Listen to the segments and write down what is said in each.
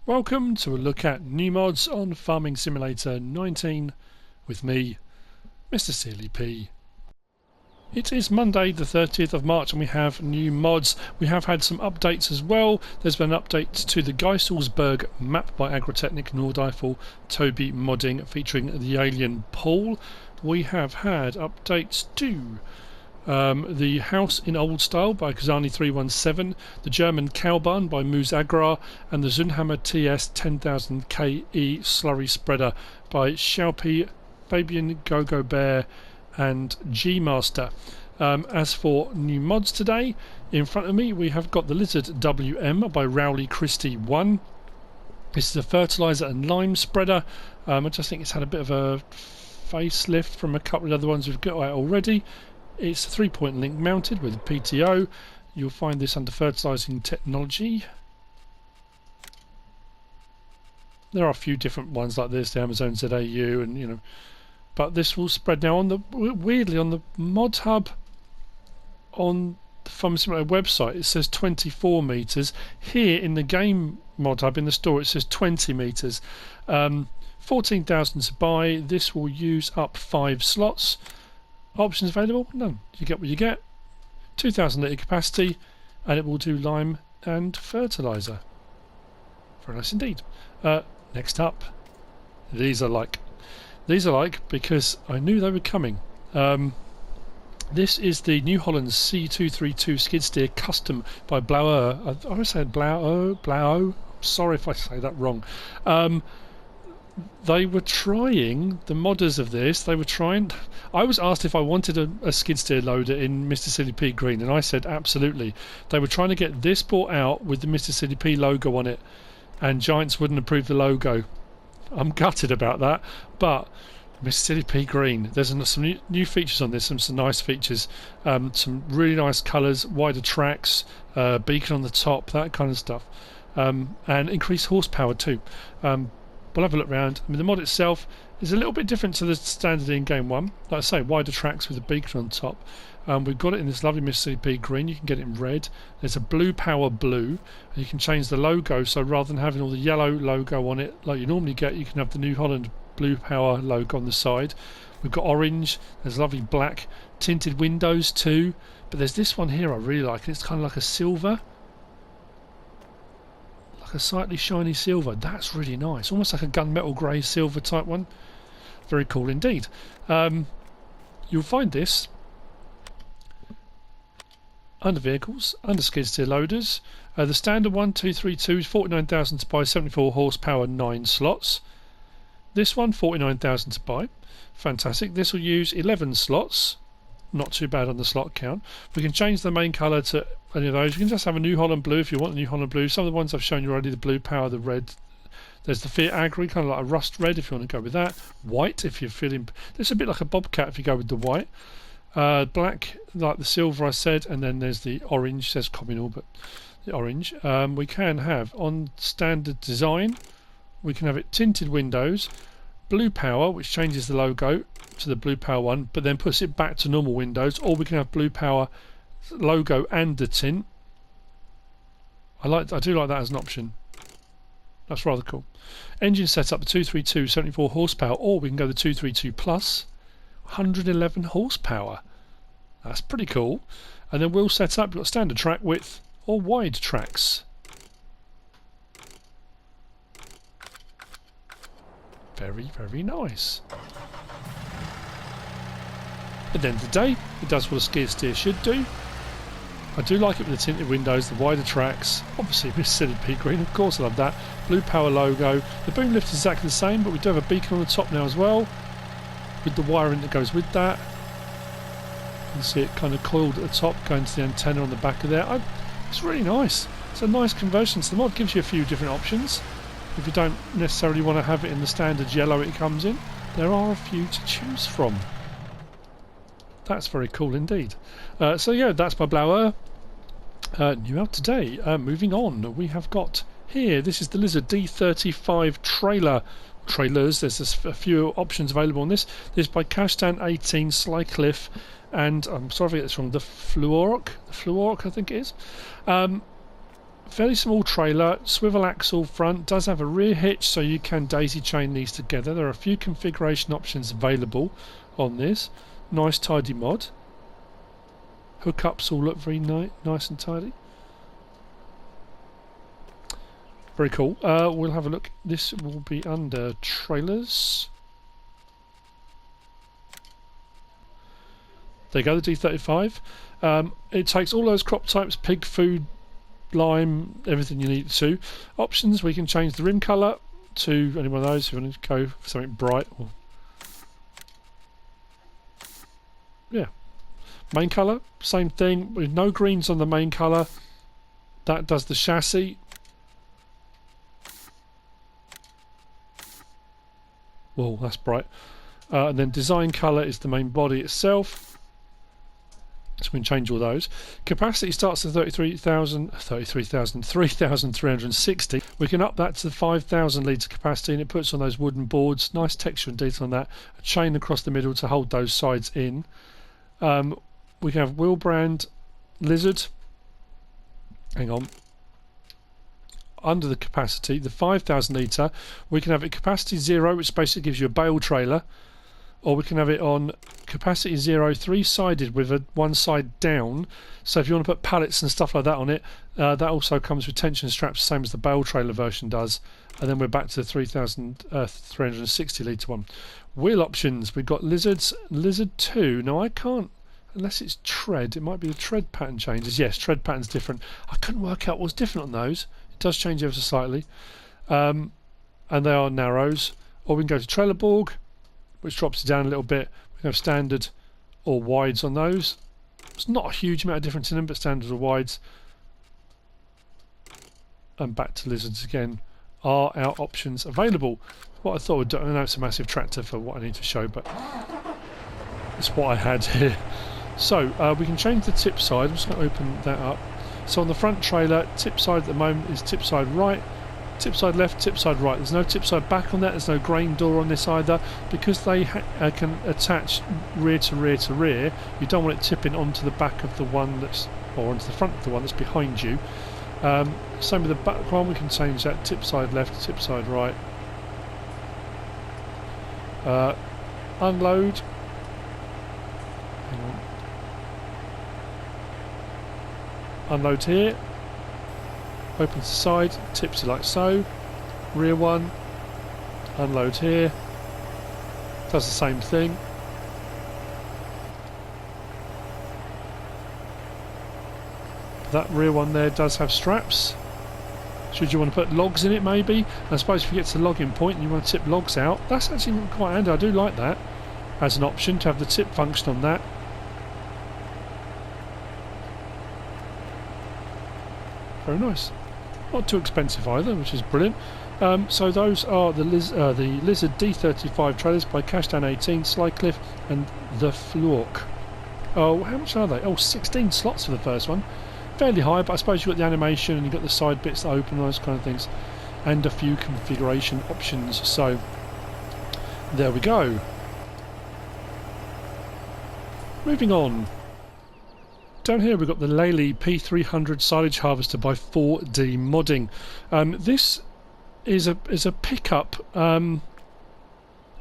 Welcome to a look at new mods on Farming Simulator 19 with me, MrSealyp. It is Monday the 30th of March and we have new mods. We have had some updates as well. There's been an update to the Geiselsberg map by Agrotechnic Nordeifel Toby Modding featuring the alien Paul. We have had updates to the House in Old Style by Kazani 317, the German Cow Barn by Moose Agrar, and the Zunhammer TS 10,000 KE Slurry Spreader by Xiaopi, Fabian, Gogo Bear and G-Master. As for new mods today, in front of me we have got the Lizard WM by Rowley Christie 1. This is a fertiliser and lime spreader. I just think it's had a bit of a facelift from a couple of other ones we've got out already. It's a 3-point link mounted with a PTO. You'll find this under fertilising technology. There are a few different ones like this, the Amazon ZAU, and but this will spread now on the weirdly on the Modhub on the Farming Simulator website. It says 24 meters. Here in the game Modhub in the store it says 20 meters. 14,000 to buy. This will use up 5 slots. Options available? None. You get what you get. 2,000 litre capacity, and it will do lime and fertiliser. Very nice indeed. Next up, these are like because I knew they were coming. This is the New Holland C232 skid steer custom by Blauea. I always say Blauea. Sorry if I say that wrong. They were trying, the modders of this, I was asked if I wanted a skid steer loader in MrSealyp green, and I said absolutely. They were trying to get this bought out with the MrSealyp logo on it, and Giants wouldn't approve the logo. I'm gutted about that, but MrSealyp green, there's some new features on this, some nice features, some really nice colours, wider tracks, beacon on the top, that kind of stuff, and increased horsepower too. We'll have a look around. I mean, the mod itself is a little bit different to the standard in game one. Like I say, wider tracks with a beacon on top. We've got it in this lovely MrSealyp green. You can get it in red. There's a Blauea blue, and you can change the logo. So rather than having all the yellow logo on it like you normally get, you can have the New Holland Blauea logo on the side. We've got orange. There's lovely black tinted windows too. But there's this one here I really like. It's kind of like a silver. A slightly shiny silver. That's really nice, almost like a gunmetal grey silver type one. Very cool indeed. You'll find this under vehicles, under skid steer loaders. The standard one 232 is 49,000 to buy, 74 horsepower, 9 slots. This one 49,000 to buy, fantastic. This will use 11 slots, not too bad on the slot count. We can change the main colour to any of those. You can just have a New Holland blue if you want a New Holland blue. Some of the ones I've shown you already, the Blauea, the red. There's the Fiat Agri, kind of like a rust red if you want to go with that. White if you're feeling... It's a bit like a Bobcat if you go with the white. Black, like the silver I said, and then there's the orange, says communal, but the orange. We can have, on standard design, we can have it tinted windows, Blauea, which changes the logo to the Blauea one, but then puts it back to normal windows, or we can have Blauea logo and the tint. I do like that as an option. That's rather cool. Engine setup 232 74 horsepower, or we can go the 232 plus 111 horsepower. That's pretty cool. And then wheel setup, you've got standard track width or wide tracks. Very, very nice. At the end of the day, it does what a skid steer should do. I do like it with the tinted windows, the wider tracks, obviously MrSealyp green, of course I love that. Blauea logo. The boom lift is exactly the same, but we do have a beacon on the top now as well, with the wiring that goes with that. You can see it kind of coiled at the top, going to the antenna on the back of there. It's really nice. It's a nice conversion. So the mod gives you a few different options. If you don't necessarily want to have it in the standard yellow it comes in, there are a few to choose from. That's very cool indeed. So yeah, that's by Blauea. New out today. Moving on, we have got here, this is the Lizard D35 trailers. There's a few options available on this. This is by Cashtan 18, Sliclif, and I'm sorry if I get this wrong, TheFluorke I think it is. Fairly small trailer, swivel axle front, does have a rear hitch so you can daisy chain these together. There are a few configuration options available on this. Nice tidy mod. Hookups all look very nice and tidy. Very cool. We'll have a look. This will be under trailers. There you go, the D35. It takes all those crop types, pig food, lime, everything you need to. Options, we can change the rim colour to any one of those if you want to go for something bright. Or yeah. Main colour, same thing, with no greens on the main colour. That does the chassis. Whoa, that's bright. And then design colour is the main body itself. So we can change all those. Capacity starts at 3,360. We can up that to the 5,000 litre capacity, and it puts on those wooden boards. Nice texture and detail on that. A chain across the middle to hold those sides in. We can have wheel brand Lizard. Hang on. Under the capacity, the 5,000 litre, we can have it capacity 0, which basically gives you a bale trailer, or we can have it on capacity 0, 3-sided with one side down. So if you want to put pallets and stuff like that on it, that also comes with tension straps, same as the bale trailer version does. And then we're back to the 3,360 litre one. Wheel options, we've got Lizard 2. Now I can't, unless it's tread, it might be the tread pattern changes. Yes, tread pattern's different. I couldn't work out what's different on those. It does change ever so slightly. And they are narrows. Or we can go to Trelleborg, which drops it down a little bit. We can have standard or wides on those. It's not a huge amount of difference in them, but standard or wides. And back to Lizards again are our options available. What I thought would do, I know it's a massive tractor for what I need to show, but it's what I had here. So we can change the tip side. I'm just going to open that up. So on the front trailer, tip side at the moment is tip side right, tip side left, tip side right. There's no tip side back on that. There's no grain door on this either, because they can attach rear to rear to rear. You don't want it tipping onto the back of the one that's, or onto the front of the one that's behind you. Same with the back one. We can change that tip side left, tip side right. Unload. Hang on. Unload here, opens the side, tips it like so, rear one, unload here, does the same thing. That rear one there does have straps, should you want to put logs in it maybe. I suppose if you get to the logging point and you want to tip logs out, that's actually quite handy. I do like that as an option to have the tip function on that. Very nice. Not too expensive either, which is brilliant. So those are the Lizard D35 trailers by Cashdown18, Sliclif and TheFluorke. Oh, how much are they? Oh, 16 slots for the first one. Fairly high, but I suppose you've got the animation and you've got the side bits that open and those kind of things. And a few configuration options. So, there we go. Moving on. Down here we've got the Laylee P300 silage harvester by 4D Modding. This is a pickup. I'm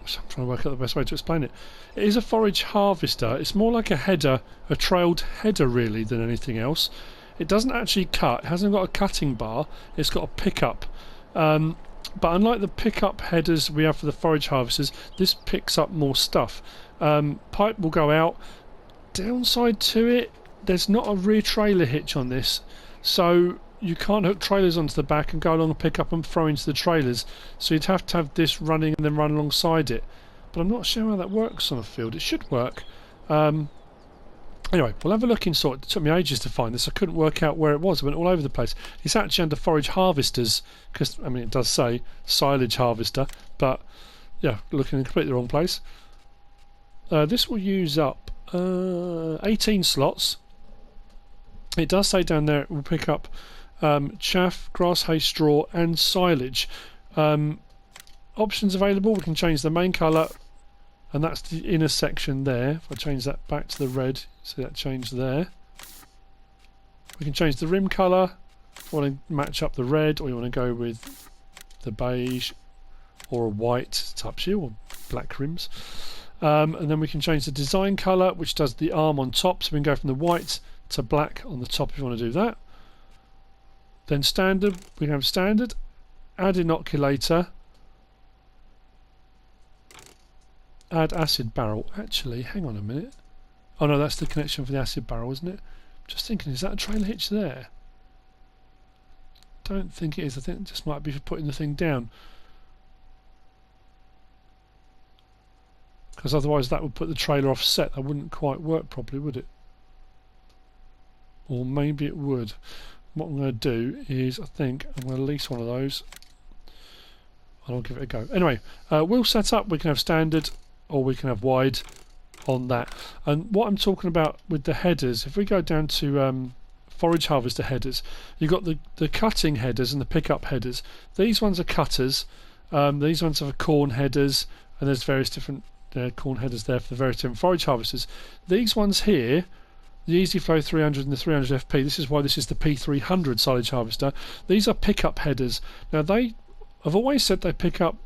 trying to work out the best way to explain it. It is a forage harvester. It's more like a header, a trailed header really, than anything else. It doesn't actually cut. It hasn't got a cutting bar. It's got a pickup. But unlike the pickup headers we have for the forage harvesters, this picks up more stuff. Pipe will go out. Downside to it, there's not a rear trailer hitch on this, so you can't hook trailers onto the back and go along and pick up and throw into the trailers, so you'd have to have this running and then run alongside it. But I'm not sure how that works on a field. It should work. Anyway, we'll have a look inside. It took me ages to find this. I couldn't work out where it was. It went all over the place. It's actually under forage harvesters, because I mean it does say silage harvester, but yeah, looking in completely the wrong place. This will use up 18 slots. It does say down there it will pick up chaff, grass, hay, straw and silage. Options available, we can change the main colour, and that's the inner section there. If I change that back to the red, see that change there. We can change the rim colour, want to match up the red, or you want to go with the beige or a white, it's up to you, or black rims. And then we can change the design colour, which does the arm on top, so we can go from the white to black on the top if you want to do that. Then standard, we can have standard, add inoculator, add acid barrel. Actually, hang on a minute. Oh no, that's the connection for the acid barrel, isn't it? Just thinking, is that a trailer hitch there? Don't think it is. I think it just might be for putting the thing down. Because otherwise that would put the trailer offset. That wouldn't quite work properly, would it? Or maybe it would. What I'm going to do is, I think I'm going to lease one of those and I'll give it a go. Anyway, wheel setup, we can have standard or we can have wide on that. And what I'm talking about with the headers, if we go down to forage harvester headers, you've got the cutting headers and the pickup headers. These ones are cutters, these ones are corn headers, and there's various different corn headers there for the various different forage harvesters. These ones here, the EasyFlow 300 and the 300 FP, this is why this is the P300 silage harvester. These are pickup headers. Now I've always said they pick up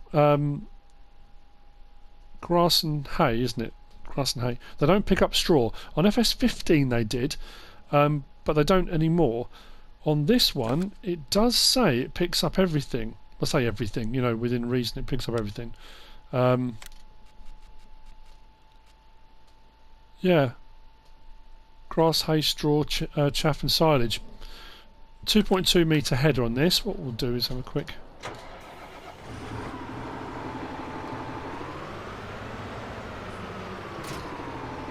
grass and hay, isn't it? Grass and hay. They don't pick up straw. On FS15 they did, but they don't anymore. On this one, it does say it picks up everything. I say everything, you know, within reason it picks up everything. Yeah. Grass, hay, straw, chaff and silage. 2.2 metre header on this. What we'll do is have a quick...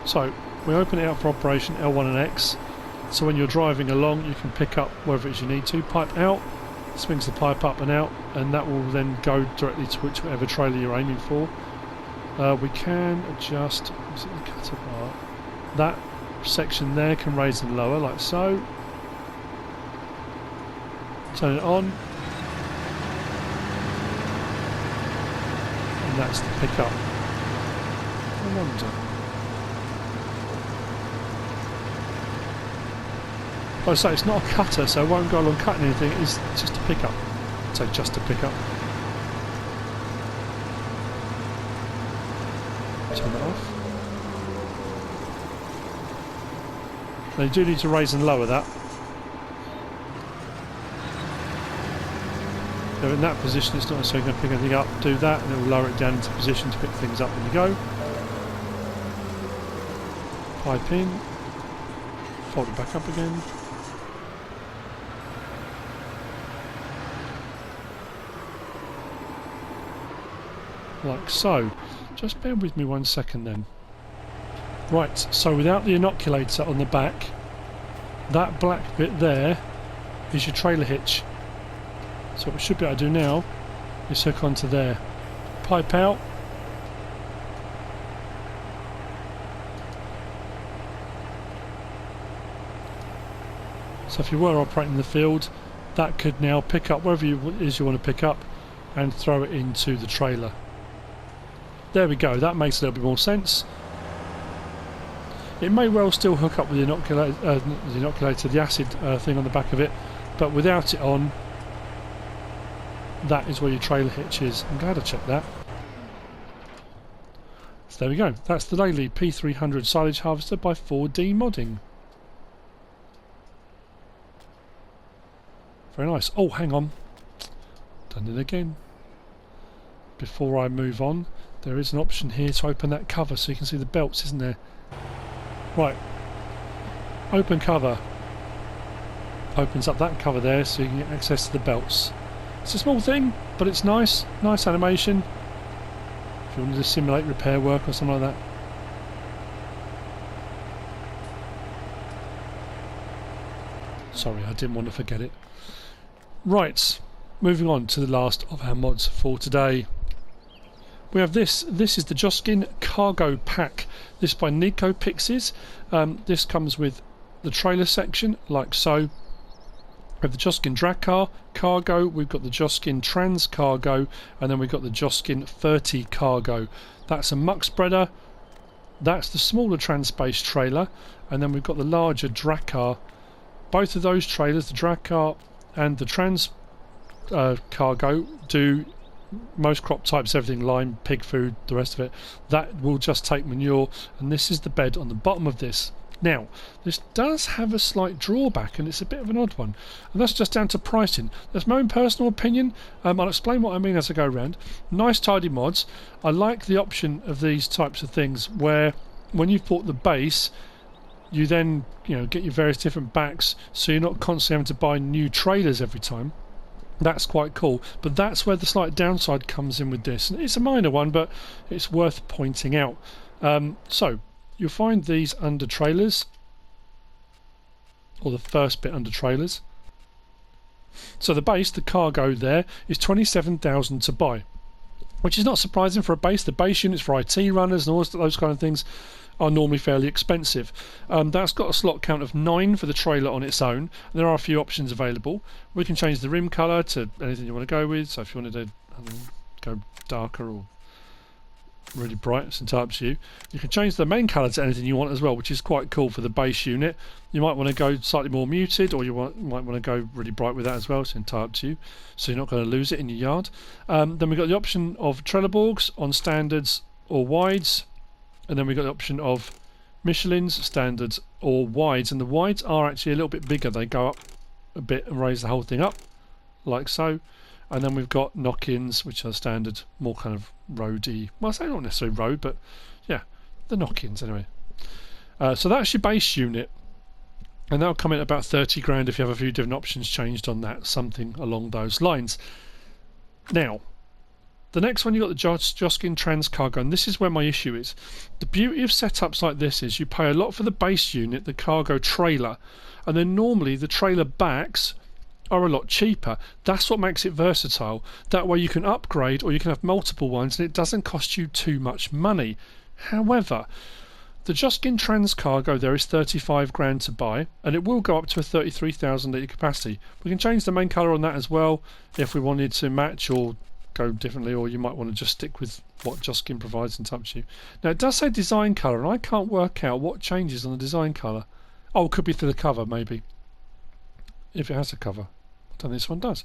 So, we open it out for operation L1 and X. So when you're driving along, you can pick up wherever it is you need to. Pipe out, swings the pipe up and out, and that will then go directly to whichever trailer you're aiming for. We can adjust the cutter bar. That section there can raise and lower, like so. Turn it on. And that's the pickup. I wonder. Like I say, it's not a cutter, so it won't go along cutting anything, it's just a pickup. I'd say just a pickup. Turn it off. Now you do need to raise and lower that. So in that position it's not necessarily going to pick anything up. Do that and it will lower it down into position to pick things up when you go. Pipe in. Fold it back up again. Like so. Just bear with me 1 second then. Right, so without the inoculator on the back, that black bit there is your trailer hitch. So what we should be able to do now is hook onto there. Pipe out. So if you were operating in the field, that could now pick up wherever it is you want to pick up and throw it into the trailer. There we go, that makes a little bit more sense. It may well still hook up with the inoculator, the acid thing on the back of it, but without it on, that is where your trailer hitch is. I'm glad I checked that. So there we go, that's the Laylee P300 silage harvester by 4D Modding. Very nice. Oh, hang on. Done it again. Before I move on, there is an option here to open that cover so you can see the belts, isn't there? Right. Open cover. Opens up that cover there so you can get access to the belts. It's a small thing, but it's nice. Nice animation. If you want to simulate repair work or something like that. Sorry, I didn't want to forget it. Right, moving on to the last of our mods for today. We have this. This is the JustCan cargo pack. This by NicoPix. This comes with the trailer section, like so. We have the JustCan drag car, cargo. We've got the JustCan trans cargo, and then we've got the JustCan 30 cargo. That's a muck spreader. That's the smaller trans space trailer, and then we've got the larger drag car. Both of those trailers, the drag car and the trans cargo do most crop types, everything, lime, pig food, the rest of it. That will just take manure, and this is the bed on the bottom of this. Now, this does have a slight drawback, and it's a bit of an odd one, and that's just down to pricing. That's my own personal opinion. I'll explain what I mean as I go around. Nice tidy mods. I like the option of these types of things where when you've bought the base, you then get your various different backs, so you're not constantly having to buy new trailers every time. That's quite cool, but that's where the slight downside comes in with this. And it's a minor one, but it's worth pointing out. So you'll find these under trailers, or the first bit under trailers. So the base, the cargo there, is 27,000 to buy, which is not surprising for a base. The base units for IT runners and all those kind of things are normally fairly expensive. That's got a slot count of 9 for the trailer on its own. There are a few options available. We can change the rim colour to anything you want to go with. So if you wanted to go darker or really bright, it's entirely up to you. You can change the main colour to anything you want as well, which is quite cool for the base unit. You might want to go slightly more muted, or you might want to go really bright with that as well. It's entirely up to you, so you're not going to lose it in your yard. Then we've got the option of trelleborgs on standards or wides, and then we've got the option of Michelin's, standards or wides, and the wides are actually a little bit bigger. They go up a bit and raise the whole thing up like so. And then we've got knock-ins, which are standard, more kind of roady. Well, I say not necessarily road, but yeah, the knock-ins anyway. So that's your base unit, and that'll come in at about 30 grand if you have a few different options changed on that, something along those lines. Now, the next one, you've got the JustCan Trans Cargo, and this is where my issue is. The beauty of setups like this is you pay a lot for the base unit, the cargo trailer, and then normally the trailer backs are a lot cheaper. That's what makes it versatile. That way you can upgrade, or you can have multiple ones, and it doesn't cost you too much money. However, the JustCan Trans Cargo there is 35 grand to buy, and it will go up to a 33,000 litre capacity. We can change the main colour on that as well if we wanted to match or go differently, or you might want to just stick with what JustCan provides and touch you. Now it does say design colour, and I can't work out what changes on the design colour. Oh, it could be to the cover maybe, if it has a cover. I don't think this one does.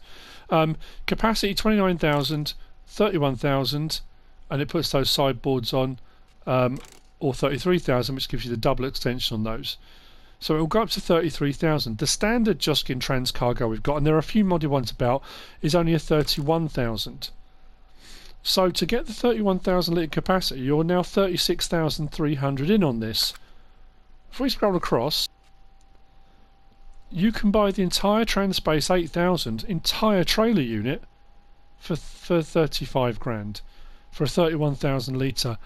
Capacity 29,000, 31,000, and it puts those sideboards on, or 33,000, which gives you the double extension on those. So it will go up to 33,000. The standard JustCan Trans Cargo we've got, and there are a few modded ones about, is only a 31,000. So to get the 31,000 litre capacity, you're now 36,300 in on this. If we scroll across, you can buy the entire Transpace 8000 entire trailer unit for 35 grand for a 31,000 litre.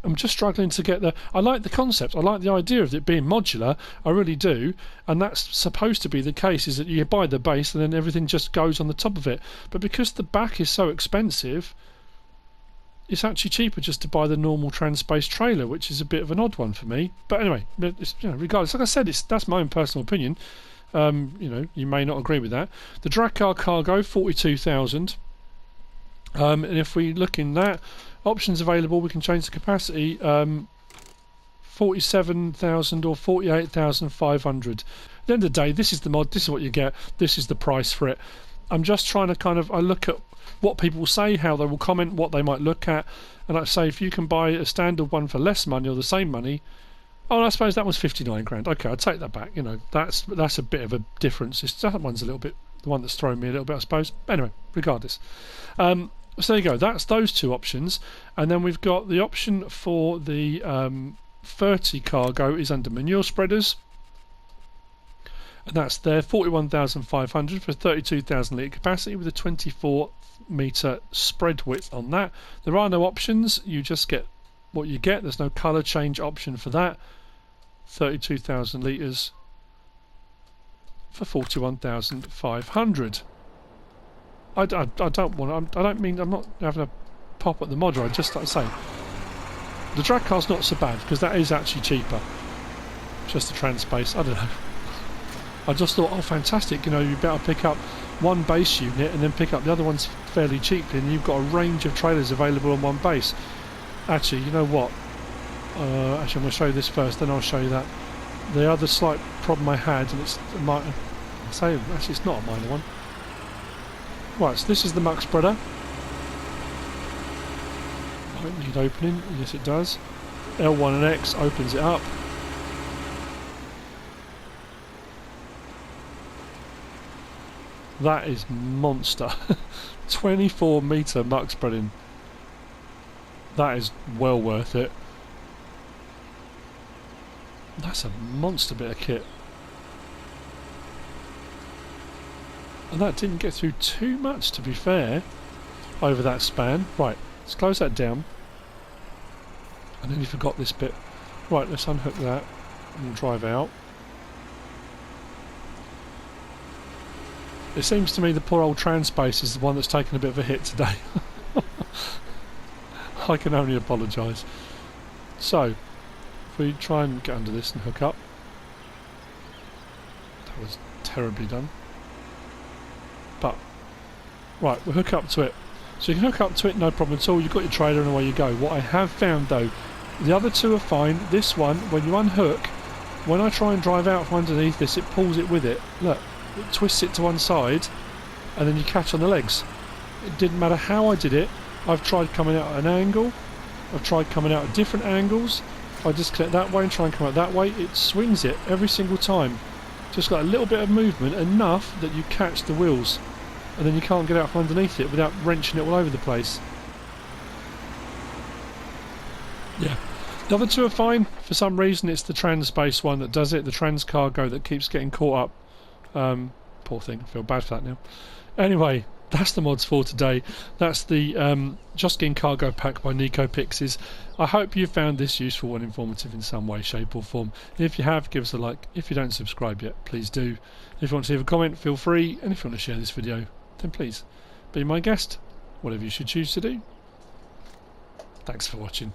I'm just struggling to get the. I like the concept. I like the idea of it being modular. I really do, and that's supposed to be the case. Is that you buy the base and then everything just goes on the top of it. But because the back is so expensive, it's actually cheaper just to buy the normal Transpace trailer, which is a bit of an odd one for me. But anyway, it's, regardless, like I said, that's my own personal opinion. You may not agree with that. The drag car cargo 42,000, and if we look in that. Options available, we can change the capacity 47,000 or 48,500. At the end of the day, this is the mod, this is what you get, this is the price for it. I'm just trying to I look at what people say, how they will comment, what they might look at, and I say if you can buy a standard one for less money or the same money, I suppose that was 59 grand. Okay, I'll take that back. That's a bit of a difference. That one's a little bit, the one that's thrown me a little bit, I suppose. Anyway, regardless. So there you go, that's those two options, and then we've got the option for the 30 cargo is under manure spreaders, and that's there 41,500 for 32,000 litre capacity with a 24 metre spread width on that. There are no options, you just get what you get. There's no colour change option for that. 32,000 litres for 41,500. I don't want to, I don't mean, I'm not having a pop at the modder. I just like to say the drag car's not so bad because that is actually cheaper. Just the Transpace, I don't know. I just thought, oh fantastic, you better pick up one base unit and then pick up the other ones fairly cheaply, and you've got a range of trailers available on one base. Actually, you know what? Actually, I'm going to show you this first, then I'll show you that. The other slight problem I had, and I say, actually it's not a minor one. Right, so this is the muck spreader. Might need opening, yes it does. L1 and X opens it up. That is monster. 24 metre muck spreading. That is well worth it. That's a monster bit of kit. And that didn't get through too much, to be fair, over that span. Right, let's close that down. And then you forgot this bit. Right, let's unhook that and drive out. It seems to me the poor old Transpace is the one that's taken a bit of a hit today. I can only apologise. So, if we try and get under this and hook up. That was terribly done. But, right, we'll hook up to it. So you can hook up to it, no problem at all. You've got your trailer and away you go. What I have found though, the other two are fine. This one, when you unhook, when I try and drive out from underneath this, it pulls it with it. Look. It twists it to one side and then you catch on the legs. It didn't matter how I did it. I've tried coming out at an angle, I've tried coming out at different angles. If I disconnect that way and try and come out that way, it swings it every single time. Just got a little bit of movement, enough that you catch the wheels and then you can't get out from underneath it without wrenching it all over the place. Yeah. The other two are fine. For some reason it's the Transpace one that does it, the Trans Cargo that keeps getting caught up. Poor thing, I feel bad for that now. Anyway, that's the mods for today. That's the JustCan cargo pack by NicoPix. I hope you found this useful and informative in some way, shape or form. If you have, give us a like. If you don't subscribe yet, please do. If you want to leave a comment, feel free. And if you want to share this video, then please be my guest. Whatever you should choose to do. Thanks for watching.